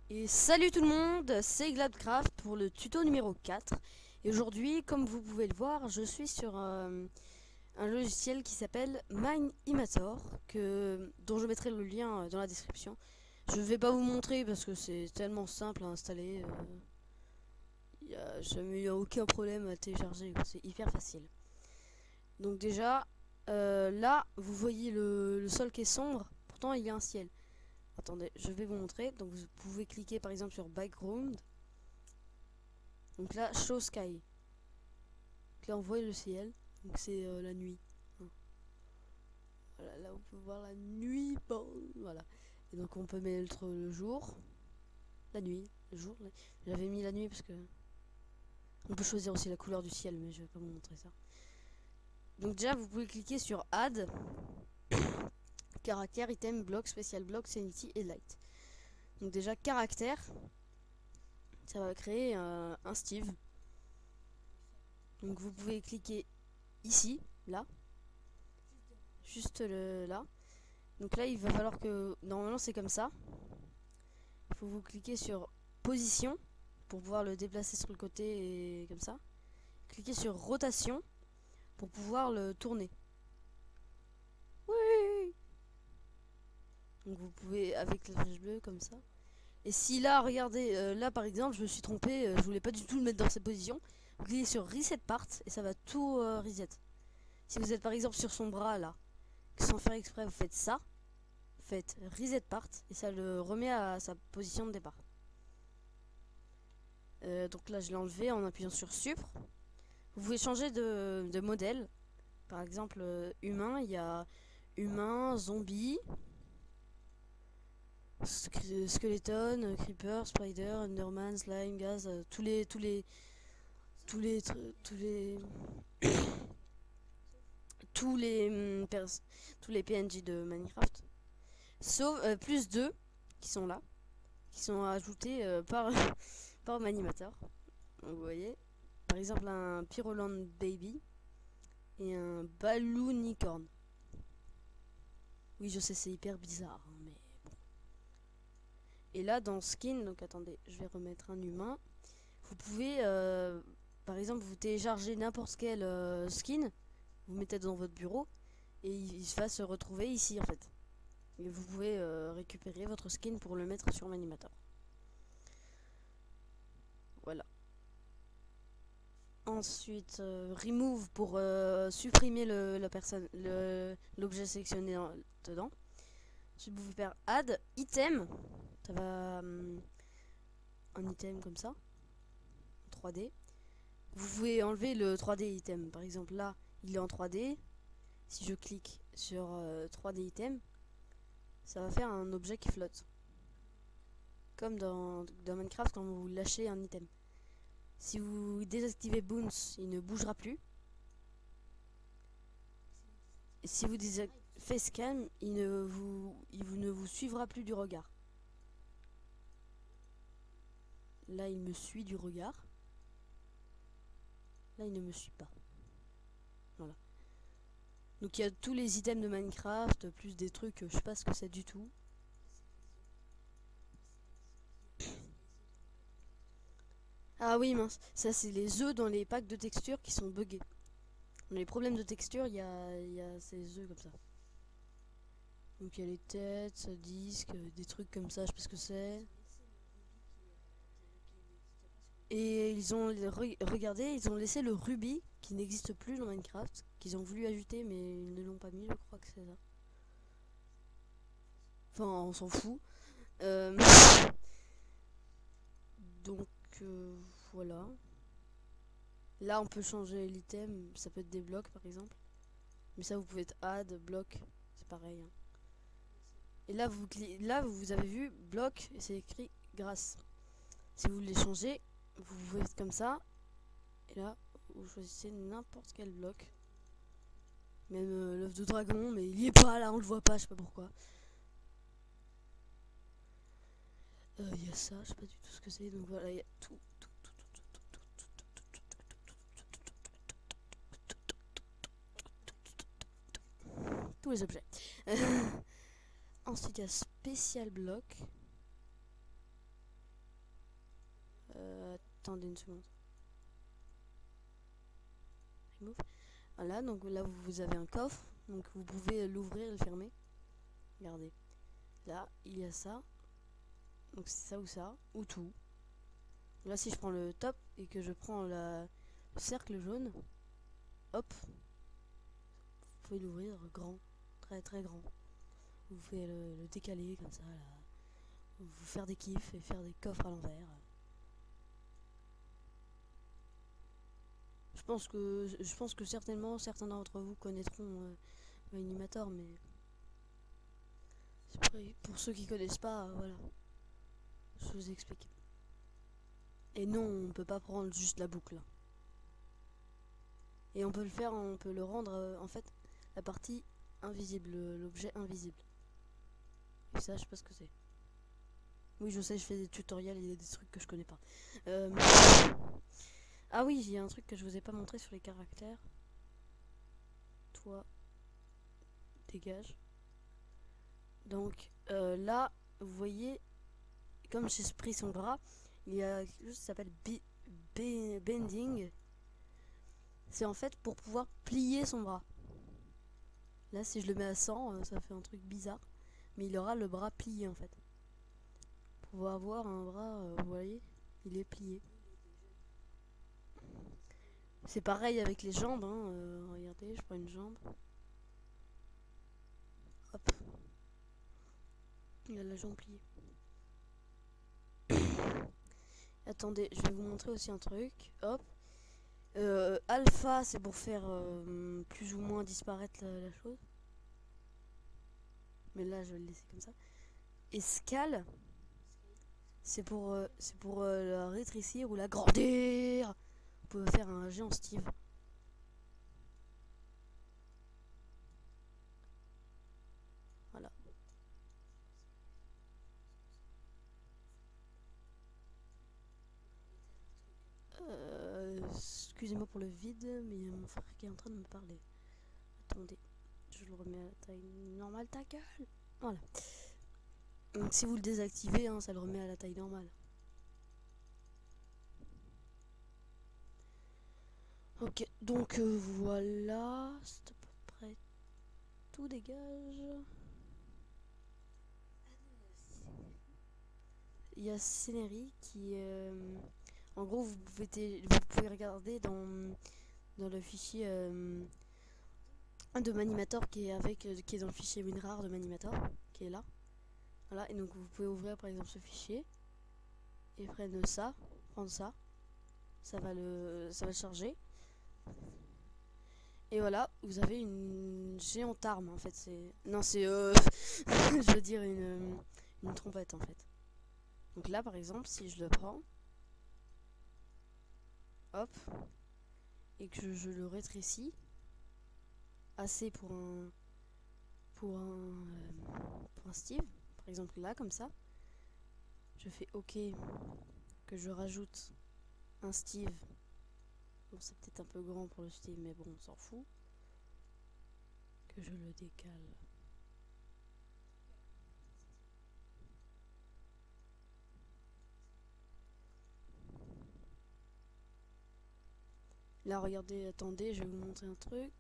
Et salut tout le monde, c'est Gladcraft pour le tuto numéro 4. Et aujourd'hui, comme vous pouvez le voir, je suis sur un logiciel qui s'appelle Minimator, dont je mettrai le lien dans la description. Je ne vais pas vous montrer parce que c'est tellement simple à installer. Il n'y a jamais eu aucun problème à télécharger, c'est hyper facile. Donc déjà, là, vous voyez le sol qui est sombre, pourtant il y a un ciel. Attendez, je vais vous montrer. Donc vous pouvez cliquer par exemple sur Background. Donc là, Show Sky. Donc là, on voit le ciel. Donc c'est la nuit. Voilà, là on peut voir la nuit. Bon, voilà. Et donc on peut mettre le jour, la nuit, le jour. J'avais mis la nuit parce que on peut choisir aussi la couleur du ciel, mais je vais pas vous montrer ça. Donc déjà, vous pouvez cliquer sur Add, caractère, item, bloc, spécial bloc, sanity et light. Donc déjà, caractère, ça va créer un Steve. Donc vous pouvez cliquer ici, là, juste là. Donc là, il va falloir que, normalement c'est comme ça. Il faut vous cliquer sur position pour pouvoir le déplacer sur le côté et comme ça. Cliquez sur rotation pour pouvoir le tourner. Oui. Donc vous pouvez avec la flèche bleue comme ça. Et si là, regardez, là par exemple, je me suis trompé, je voulais pas du tout le mettre dans cette position. Vous cliquez sur reset part et ça va tout reset. Si vous êtes par exemple sur son bras là, sans faire exprès, vous faites ça. Faites reset part et ça le remet à sa position de départ. Donc là je l'ai enlevé en appuyant sur Supre. Vous pouvez changer de modèle. Par exemple humain, il y a humain, zombie, skeleton, creeper, spider, enderman, slime, gaz, tous les tous les tous les tous les PNJ de Minecraft. Sauf plus 2 qui sont là, qui sont ajoutés par par Manimator. Donc, vous voyez, par exemple un Pyroland Baby et un Balloonicorn. Oui, je sais, c'est hyper bizarre, hein, mais bon. Et là, dans Skin, donc attendez, je vais remettre un humain. Vous pouvez, par exemple, vous téléchargez n'importe quel skin, vous mettez dans votre bureau et il va se retrouver ici en fait. Et vous pouvez récupérer votre skin pour le mettre sur Manimator. Voilà. Ensuite, remove pour supprimer l'objet sélectionné dedans. Ensuite, vous pouvez faire add item. Ça va un item comme ça, en 3D. Vous pouvez enlever le 3D item. Par exemple, là, il est en 3D. Si je clique sur 3D item, ça va faire un objet qui flotte. Comme dans Minecraft quand vous lâchez un item. Si vous désactivez Bounce, il ne bougera plus. Et si vous désactivez Facecam, il ne vous suivra plus du regard. Là, il me suit du regard. Là, il ne me suit pas. Voilà. Donc, il y a tous les items de Minecraft, plus des trucs, je sais pas ce que c'est du tout. Ah oui, mince. Ça, c'est les œufs dans les packs de textures qui sont buggés. Dans les problèmes de texture, il y a ces œufs comme ça. Donc, il y a les têtes, disques, des trucs comme ça, je sais pas ce que c'est. Et ils ont regardé, ils ont laissé le rubis qui n'existe plus dans Minecraft, qu'ils ont voulu ajouter mais ils ne l'ont pas mis, je crois que c'est ça. Enfin, on s'en fout. Euh, donc voilà. Là, on peut changer l'item, ça peut être des blocs par exemple. Mais ça, vous pouvez être add, bloc, c'est pareil. Hein. Et là, vous avez vu bloc, et c'est écrit grâce. Si vous voulez changer, vous pouvez être comme ça. Et là, vous choisissez n'importe quel bloc. Même l'œuf de dragon, mais il y est pas là, on le voit pas, je sais pas pourquoi. Il y a ça, je sais pas du tout ce que c'est, donc voilà, il y a tout. Tous les objets. Ensuite, il y a spécial bloc. Attendez une seconde. Remove. Voilà, donc là vous avez un coffre, donc vous pouvez l'ouvrir et le fermer. Regardez, là il y a ça, donc c'est ça, ou tout. Là si je prends le top et que je prends le cercle jaune, hop, vous pouvez l'ouvrir grand, très très grand. Vous pouvez le décaler comme ça, là. Vous faire des kiffs et faire des coffres à l'envers. Je pense que certainement certains d'entre vous connaîtront Minimator, mais pour ceux qui connaissent pas, voilà, je vous explique. Et non, on peut pas prendre juste la boucle. Et on peut le faire, on peut le rendre en fait la partie invisible, l'objet invisible. Et ça, je sais pas ce que c'est. Oui, je sais, je fais des tutoriels et des trucs que je connais pas. Ah oui, il y a un truc que je vous ai pas montré sur les caractères. Toi, dégage. Donc là, vous voyez, comme j'ai pris son bras, il y a quelque chose qui s'appelle bending. C'est en fait pour pouvoir plier son bras. Là, si je le mets à 100, ça fait un truc bizarre. Mais il aura le bras plié en fait. Pour avoir un bras, vous voyez, il est plié. C'est pareil avec les jambes, hein. Regardez, je prends une jambe. Hop. Il a la jambe pliée. Attendez, je vais vous montrer aussi un truc. Hop. Alpha, c'est pour faire plus ou moins disparaître la chose. Mais là, je vais le laisser comme ça. Et scale, c'est pour la rétrécir ou la grandir. Vous pouvez faire un géant Steve. Voilà. Excusez-moi pour le vide, mais il y a mon frère qui est en train de me parler. Attendez, je le remets à la taille normale, ta gueule. Voilà. Donc si vous le désactivez, hein, ça le remet à la taille normale. Ok, donc voilà, c'est à peu près tout, dégage. Il y a Scénery qui en gros vous pouvez regarder dans le fichier de Manimator qui est dans le fichier WinRAR de Manimator qui est là. Voilà, et donc vous pouvez ouvrir par exemple ce fichier et prendre ça, ça va le charger. Et voilà, vous avez une géante arme en fait, c'est je veux dire une trompette en fait. Donc là par exemple, si je le prends, hop, et que je le rétrécis assez pour un Steve, par exemple là comme ça, je fais OK, que je rajoute un Steve. Bon, c'est peut-être un peu grand pour le Steve, mais bon, on s'en fout. Que je le décale. Là, regardez, attendez, je vais vous montrer un truc.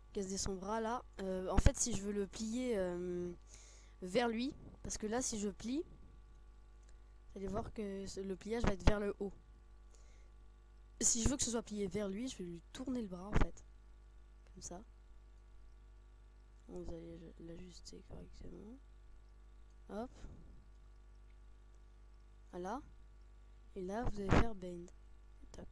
Regardez son bras là. En fait, si je veux le plier vers lui, parce que là, si je plie, vous allez voir que le pliage va être vers le haut. Si je veux que ce soit plié vers lui, je vais lui tourner le bras en fait. Comme ça. Bon, vous allez l'ajuster correctement. Hop. Voilà. Et là, vous allez faire bend. Toc.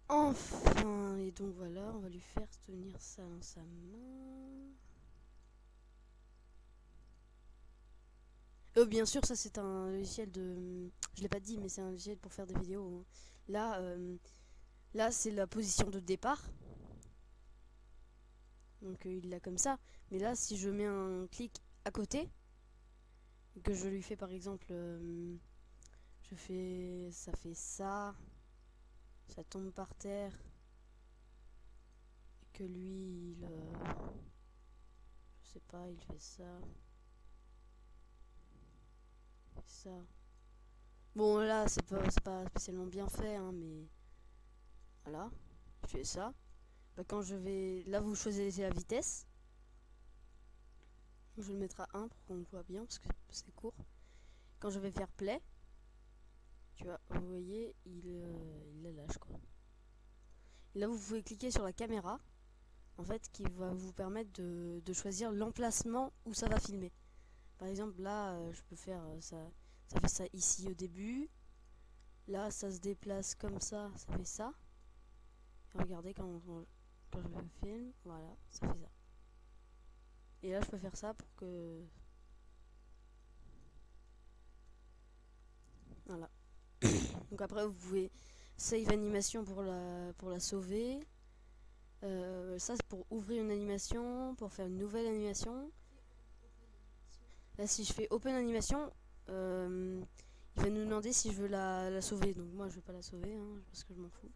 Enfin, et donc voilà, on va lui faire tenir ça dans sa main. Bien sûr, ça c'est un logiciel de... Je l'ai pas dit, mais c'est un logiciel pour faire des vidéos. Hein. Là, là c'est la position de départ. Donc il l'a comme ça. Mais là, si je mets un clic à côté, que je lui fais par exemple... ça fait ça. Ça tombe par terre. que lui, je sais pas, il fait ça. Il fait ça. Bon, là, c'est pas spécialement bien fait, hein, mais voilà, il fait ça. Bah, quand je vais... Là, vous choisissez la vitesse. Je vais le mettre à 1 pour qu'on le voit bien, parce que c'est court. Quand je vais faire play, tu vois, vous voyez, il la lâche, quoi. Et là, vous pouvez cliquer sur la caméra, en fait, qui va vous permettre de choisir l'emplacement où ça va filmer. Par exemple, là, je peux faire ça. Ça fait ça ici au début. Là, ça se déplace comme ça fait ça. Et regardez quand je le filme, voilà, ça fait ça. Et là, je peux faire ça pour que... Voilà. Donc après, vous pouvez save animation pour la sauver. Ça, c'est pour ouvrir une animation, pour faire une nouvelle animation. Là, si je fais open animation, il va nous demander si je veux la sauver. Donc moi, je vais pas la sauver, hein, parce que je m'en fous.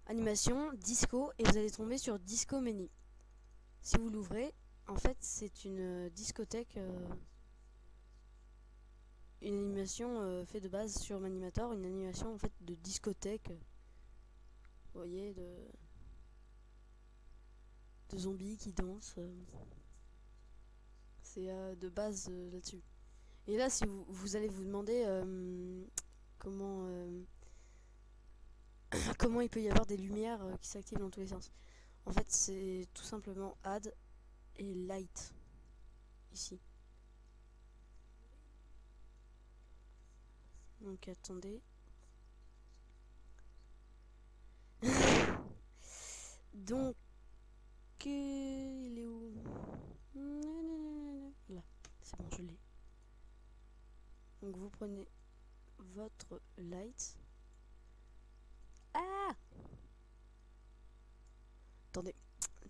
Animation, disco, et vous allez tomber sur Disco Menu. Si vous l'ouvrez, en fait, c'est une discothèque, une animation faite de base sur Manimator, une animation en fait de discothèque, vous voyez, de zombies qui dansent. C'est de base là-dessus. Et là, si vous allez vous demander comment comment il peut y avoir des lumières qui s'activent dans tous les sens. En fait, c'est tout simplement add et light ici. Donc attendez. Donc il est où? Là, c'est bon, je l'ai. Donc vous prenez votre light. Ah! Attendez.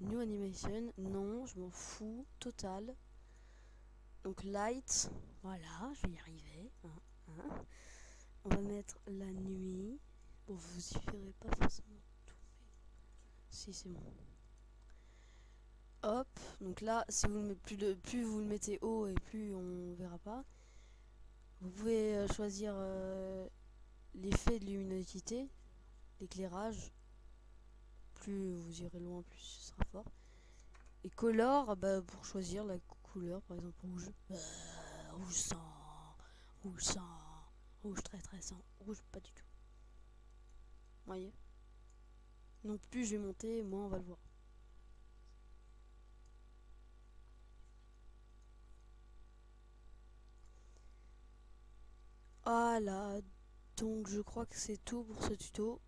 New animation, non, je m'en fous, total. Donc light, voilà, je vais y arriver. Hein. On va mettre la nuit. Bon, vous y verrez pas forcément tout. Si, c'est bon. Hop, donc là, si vous le mettez plus vous le mettez haut et plus on verra pas. Vous pouvez choisir l'effet de luminosité, l'éclairage. Plus vous irez loin, plus ce sera fort. Et color, bah, pour choisir la couleur, par exemple rouge. Rouge sang, rouge sang, rouge très très sang, rouge pas du tout. Voyez. Donc plus je vais monter, moins on va le voir. Voilà, donc je crois que c'est tout pour ce tuto.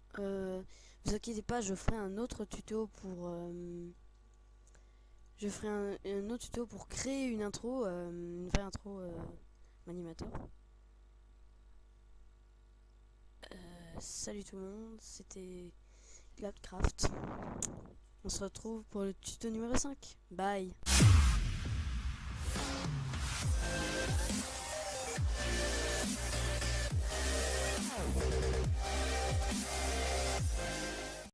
Vous inquiétez pas, je ferai un autre tuto pour un autre tuto pour créer une intro, une vraie intro Manimator. Salut tout le monde, c'était Cloudcraft. On se retrouve pour le tuto numéro 5. Bye.